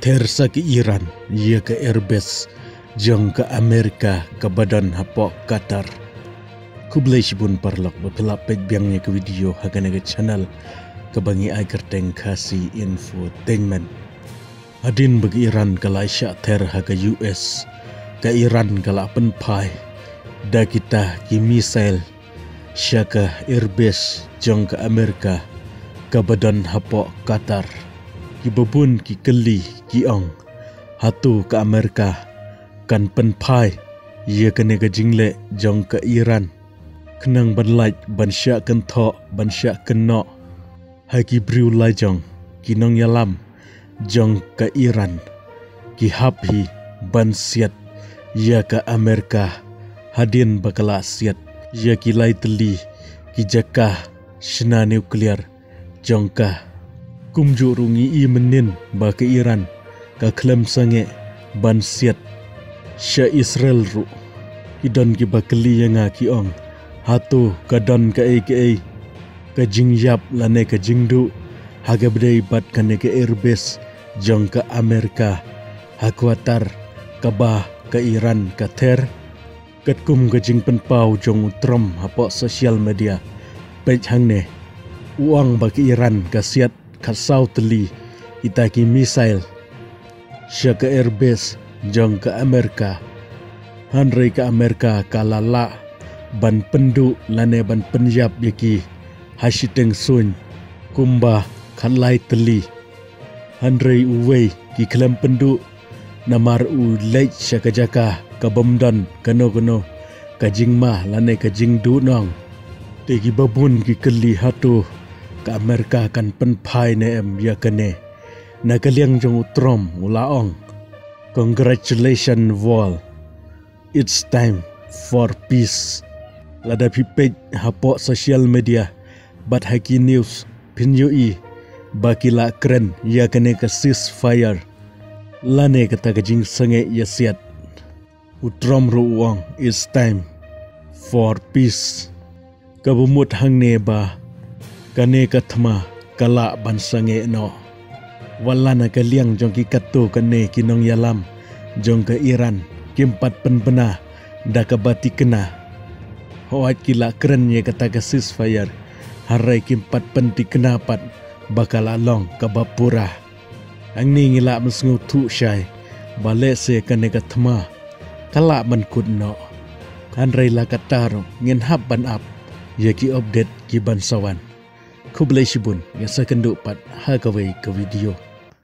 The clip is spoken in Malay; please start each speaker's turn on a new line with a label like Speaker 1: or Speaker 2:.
Speaker 1: Tersa ke Iran, ia ke Airbus, jong ke Amerika ke badan hapok Qatar. Kublai sibun parlok bapelap pej biangnya ke video hagan ke channel kebangi agar tengkasi infotainment. Adin bagi Iran kala isyak ter haga US, ke Iran kala penpai, da kita ki misail, syaka Airbus jong ke Amerika ke badan hapok Qatar. Ki babun ki keli ki ong hatu ke Amerika kan penpai ia kena ke jingle jong ke Iran kenang banlait ban syak kentok ban syak kenok hai ki briu lai jong ki nong yalam jong ke Iran ki habhi ban siat ia ke Amerika hadin bakala siat ia ki lai teli ki jakah sena nuklear jong ka kumju rungi i menin ba ke Iran ka klem sange ban siat sya Israel ru idon ki bakeli yanga ki ong hatu ka don ka ai ka jingyap lane ka jingdu haga bdai bat kane ke Airbus jong ka Amerika hakwatar ka ba ka Iran ka ter kat kum ka jing penpau jong utrom hapo sosial media page hangne uang ba ke Iran ka siat kasau teli kita ki misail syaka Airbus jong ke Amerika hanrei ke Amerika kalala ban pendu lane ban penjab yaki hasiteng sun kumba khalai teli hanrei uwei ki klem pendu namar u leit syaka jaka ka bomdon kano ka jingma lane ka jingdu nong tegi babun ki keli hatu ka Amerika kan penpai ne em ya kene na kaliang jong utrom ulaong. Congratulations wall, it's time for peace. Lada pipej hapok sosial media bat haki news pinyoi bakila keren ya kene ke ceasefire lane kata kajing sange ya siat utrom ruang, it's time for peace. Kabumut hang ne ba kane kathma kala ban sange no walana kaliang jong ki katu kane kinong yalam jong ke Iran kimpat penpena da kabati kena hoat kila keren ye kata ke ceasefire harai kimpat penti kenapat bakal along ke bapura ang ni ngila mesngu tu syai bale se kane kathma kala ban kudno hanrai la kataro ngin hab ban up ye ki update ki ban sawan Kublai sibun yang saya kenduk pat ha kawai ke video.